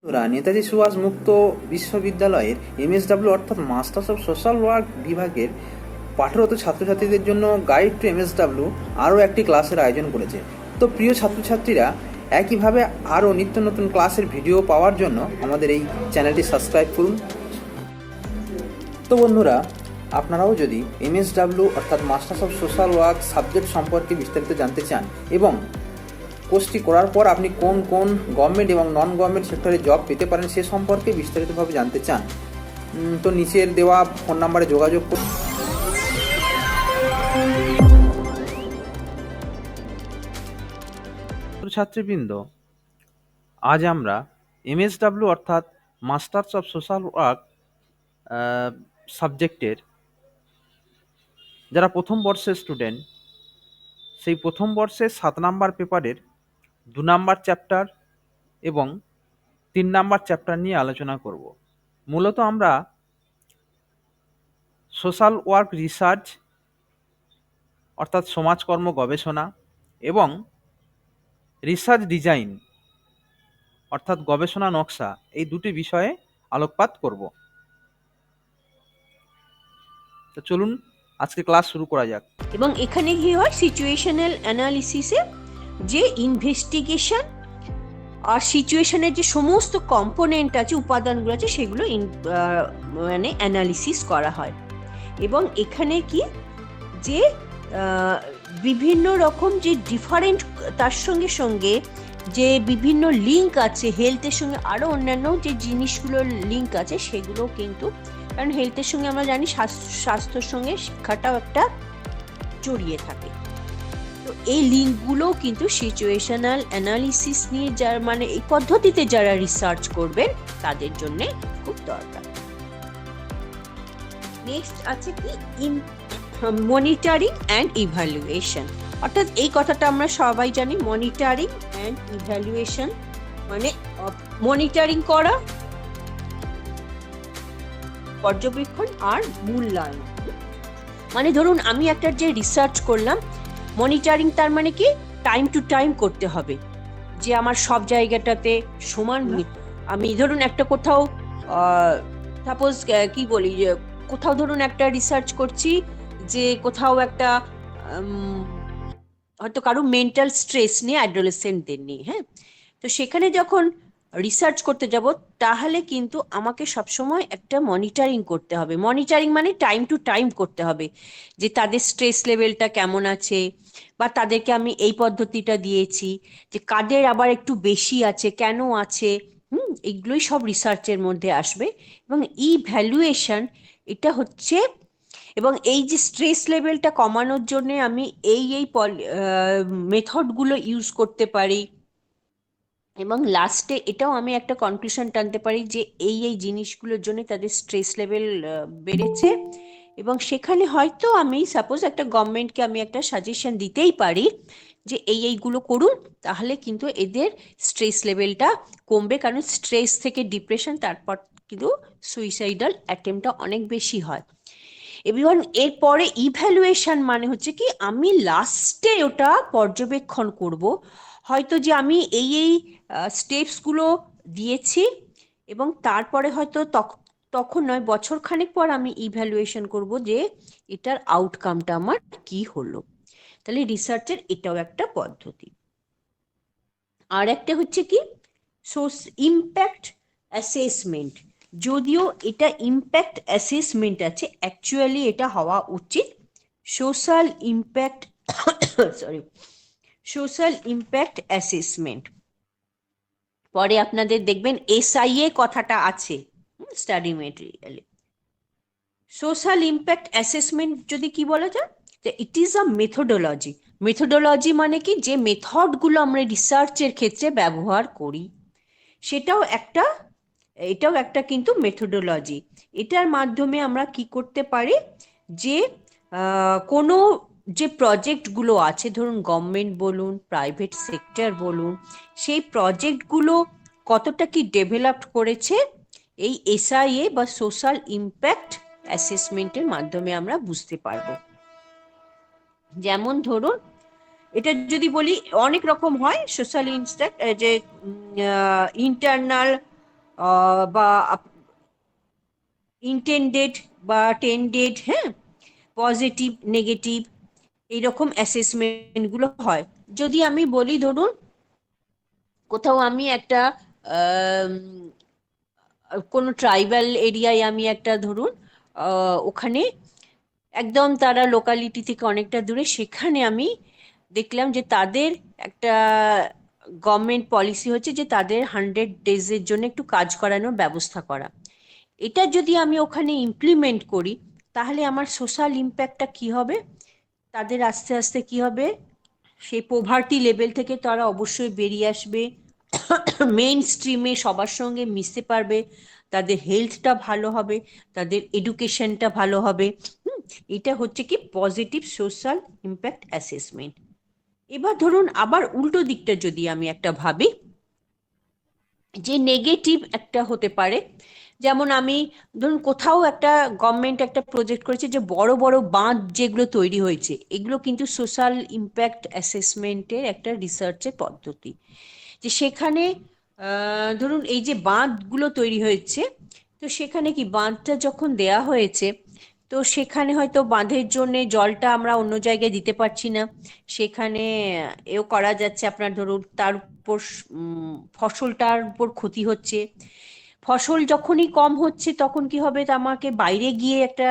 নেতাজি সুভাষ মুক্ত বিশ্ববিদ্যালয়ের এমএসডব্লিউ অর্থাৎ মাস্টার্স অফ সোশ্যাল ওয়ার্ক বিভাগের পাঠরত ছাত্রছাত্রীদের জন্য গাইড টু এমএসডব্লিউ আরও একটি ক্লাসের আয়োজন করেছে। তো প্রিয় ছাত্রছাত্রীরা, একইভাবে আরও নিত্য নতুন ক্লাসের ভিডিও পাওয়ার জন্য আমাদের এই চ্যানেলটি সাবস্ক্রাইব করুন। তো বন্ধুরা, আপনারাও যদি এমএসডব্লিউ অর্থাৎ masters of social work subject সম্পর্কে বিস্তারিত জানতে চান এবং কোর্সটি করার পর আপনি কোন কোন গভর্নমেন্ট এবং নন গভর্নমেন্ট সেক্টরে জব পেতে পারেন সে সম্পর্কে বিস্তারিতভাবে জানতে চান, তো নিচের দেওয়া ফোন নাম্বারে যোগাযোগ করুন। ছাত্রবৃন্দ, আজ আমরা এমএসডব্লিউ অর্থাৎ মাস্টার্স অফ সোশ্যাল ওয়ার্ক সাবজেক্টের যারা প্রথম বর্ষের স্টুডেন্ট, সেই প্রথম বর্ষের 7 নাম্বার পেপারের 2 নাম্বার চ্যাপ্টার এবং 3 নাম্বার চ্যাপ্টার নিয়ে আলোচনা করব। মূলত আমরা সোশ্যাল ওয়ার্ক রিসার্চ অর্থাৎ সমাজকর্ম গবেষণা এবং রিসার্চ ডিজাইন অর্থাৎ গবেষণা নকশা, এই দুটি বিষয়ে আলোকপাত করব। তো চলুন আজকে ক্লাস শুরু করা যাক। এবং এখানে কি হয়, সিচুয়েশনাল অ্যানালিসিসে যে ইনভেস্টিগেশন আর সিচুয়েশনের যে সমস্ত কম্পোনেন্ট আছে, উপাদানগুলো আছে, সেগুলো মানে অ্যানালিসিস করা হয়। এবং এখানে কি যে বিভিন্ন রকম যে ডিফারেন্ট, তার সঙ্গে সঙ্গে যে বিভিন্ন লিঙ্ক আছে হেলথের সঙ্গে, আরও অন্যান্য যে জিনিসগুলোর লিঙ্ক আছে সেগুলো কিন্তু, কারণ হেলথের সঙ্গে আমরা জানি স্বাস্থ্যের সঙ্গে শিক্ষাটাও একটা জড়িয়ে থাকে। তো এই লিঙ্কগুলোও কিন্তু সিচুয়েশনাল অ্যানালিসিস নিয়ে যারা, মানে এই পদ্ধতিতে যারা রিসার্চ করবেন তাদের জন্য খুব দরকার। নেক্সট আছে কি মনিটরিং অ্যান্ড ইভ্যালুয়েশন, অর্থাৎ এই কথাটা আমরা সবাই জানি। মনিটরিং অ্যান্ড ইভ্যালুয়েশন মানে মনিটরিং করা, পর্যবেক্ষণ আর মূল্যায়ন। মানে ধরুন আমি একটা যে রিসার্চ করলাম, মনিটরিং তার মানে কি টাইম টু টাইম করতে হবে, যে আমার সব জায়গাটাতে সমান। আমি ধরুন একটা কোথাও সাপোজ কি বলি, যে কোথাও ধরুন একটা রিসার্চ করছি, যে কোথাও একটা হয়তো কারো মেন্টাল স্ট্রেস নিয়ে, অ্যাডোলেসেন্টদের নিয়ে, হ্যাঁ, তো সেখানে যখন রিসার্চ করতে যাব তাহলে কিন্তু আমাকে সবসময় একটা মনিটরিং করতে হবে। মনিটরিং মানে টাইম টু টাইম করতে হবে, যে তাদের স্ট্রেস লেভেলটা কেমন আছে, বা তাদেরকে আমি এই পদ্ধতিটা দিয়েছি, যে কাদের আবার একটু বেশি আছে, কেন আছে, এগুলোই সব রিসার্চের মধ্যে আসবে। এবং ইভ্যালুয়েশন এটা হচ্ছে, এবং এই যে স্ট্রেস লেভেলটা কমানোর জন্য আমি এই মেথডগুলো ইউজ করতে পারি, এবং লাস্টে এটাও আমি একটা কনক্লুশন টানতে পারি যে এই জিনিসগুলোর জন্য তাদের স্ট্রেস লেভেল বেড়েছে। এবং সেখানে হয়তো আমি সাপোজ একটা গভর্নমেন্টকে আমি একটা সাজেশন দিতেই পারি যে এইগুলো করুন, তাহলে কিন্তু এদের স্ট্রেস লেভেলটা কমবে, কারণ স্ট্রেস থেকে ডিপ্রেশন, তারপর কিন্তু সুইসাইডাল অ্যাটেম্পটা অনেক বেশি হয়। এবং এরপরে ইভ্যালুয়েশন মানে হচ্ছে কি, আমি লাস্টে ওটা পর্যবেক্ষণ করব, হয়তো যে আমি এই স্টেপসগুলো দিয়েছি, এবং তারপরে হয়তো তখন নয়, বছর খানেক পর আমি ইভ্যালুয়েশন করব যে এটার আউটকামটা আমার কি হলো। তাহলে রিসার্চের এটাও একটা পদ্ধতি। আর একটা হচ্ছে কি ইম্প্যাক্ট অ্যাসেসমেন্ট, যদিও এটা ইম্প্যাক্ট অ্যাসেসমেন্ট আছে, অ্যাকচুয়ালি এটা হওয়া উচিত social impact social impact assessment. পরে আপনাদের দেখবেন SIA কথাটা আছে স্টাডি মেটেরিয়ালে। সোশ্যাল ইম্প্যাক্ট অ্যাসেসমেন্ট যদি কি বলা যায়, it is a methodology. Methodology মানে কি, যে মেথডগুলো আমরা রিসার্চের ক্ষেত্রে ব্যবহার করি, এটাও একটা কিন্তু মেথোডোলজি। এটার মাধ্যমে আমরা কি করতে পারি, যে কোনো যে প্রজেক্টগুলো আছে, ধরুন গভর্নমেন্ট বলুন, প্রাইভেট সেক্টর বলুন, সেই প্রজেক্টগুলো কতটা কি ডেভেলপড করেছে, এই SIA বা সোশ্যাল ইম্প্যাক্ট অ্যাসেসমেন্টের মাধ্যমে আমরা বুঝতে পারবো। যেমন ধরুন, এটা যদি বলি, অনেক রকম হয় সোশ্যাল ইম্প্যাক্ট, যে ইন্টারনাল বা ইন্টেন্ডেড বা টেন্ডেড, হ্যাঁ, পজিটিভ নেগেটিভ, এইরকম অ্যাসেসমেন্টগুলো হয়। যদি আমি বলি ধরুন কোথাও আমি একটা আম, কোনো ট্রাইবাল এরিয়ায় আমি একটা ধরুন ওখানে একদম তারা লোকালিটি থেকে অনেকটা দূরে, সেখানে আমি দেখলাম যে তাদের একটা গভর্নমেন্ট পলিসি হচ্ছে যে তাদের 100 ডেজের জন্য একটু কাজ করানোর ব্যবস্থা করা। এটা যদি আমি ওখানে ইমপ্লিমেন্ট করি, তাহলে আমার সোশ্যাল ইম্প্যাক্টটা কি হবে? তাদের আস্তে আস্তে কি হবে, সেই পোভার্টি লেভেল থেকে তারা অবশ্যই বেরিয়ে আসবে, মেইন স্ট্রিমে সবার সঙ্গে মিশতে পারবে, তাদের হেলথটা ভালো হবে, তাদের এডুকেশনটা ভালো হবে। হুম, এটা হচ্ছে কি পজিটিভ সোশ্যাল ইম্প্যাক্ট অ্যাসেসমেন্ট। এবার ধরুন আবার উল্টো দিকটা যদি আমি একটা ভাবি, যে নেগেটিভ একটা হতে পারে, যেমন আমি ধরুন কোথাও একটা গভর্নমেন্ট একটা প্রজেক্ট করেছে যে বড় বড় বাঁধ যেগুলো তৈরি হয়েছে, এগুলো কিন্তু সোশ্যাল ইম্প্যাক্ট অ্যাসেসমেন্টের একটা রিসার্চের পদ্ধতি। যে সেখানে ধরুন এই যে বাঁধগুলো তৈরি হয়েছে, তো সেখানে কি বাঁধটা যখন দেয়া হয়েছে, তো সেখানে হয়তো বাঁধের জন্য জলটা আমরা অন্য জায়গায় দিতে পারছি না, সেখানে এও করা যাচ্ছে আপনার ধরুন তার উপর ফসলটার উপর ক্ষতি হচ্ছে। ফসল যখনই কম হচ্ছে তখন কি হবে, তা আমাকে বাইরে গিয়ে একটা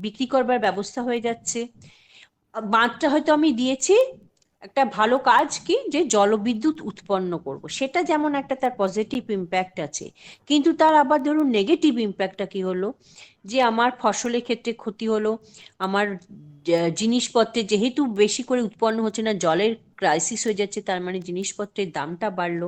বিক্রি করবার ব্যবস্থা হয়ে যাচ্ছে। বাঁধটা হয়তো আমি দিয়েছি, একটা ভালো কাজ কি যে জলবিদ্যুৎ উৎপন্ন করব, সেটা যেমন একটা তার পজিটিভ ইম্প্যাক্ট আছে, কিন্তু তার আবার ধরুন নেগেটিভ ইম্প্যাক্টটা কি হলো, যে আমার ফসলের ক্ষেত্রে ক্ষতি হলো, আমার জিনিসপত্রের যেহেতু বেশি করে উৎপন্ন হচ্ছে না, জলের ক্রাইসিস হয়ে যাচ্ছে, তার মানে জিনিসপত্রের দামটা বাড়লো।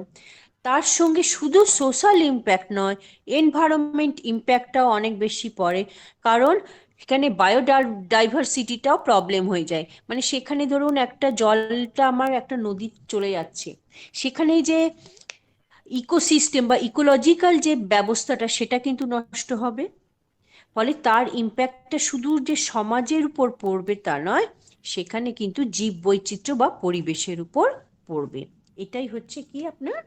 তার সঙ্গে শুধু সোশ্যাল ইম্প্যাক্ট নয়, এনভায়রনমেন্ট ইম্প্যাক্টটাও অনেক বেশি পড়ে। কারণ সেখানে বায়োডাইভার্সিটিটাও প্রবলেম হয়ে যায়, মানে সেখানে ধরুন একটা জলটা আমার একটা নদী চলে যাচ্ছে, সেখানে যে ইকোসিস্টেম বা ইকোলজিক্যাল যে ব্যবস্থাটা সেটা কিন্তু নষ্ট হবে। ফলে তার ইম্প্যাক্টটা শুধু যে সমাজের উপর পড়বে তা নয়, সেখানে কিন্তু জীব বৈচিত্র্য বা পরিবেশের উপর পড়বে। এটাই হচ্ছে কি আপনার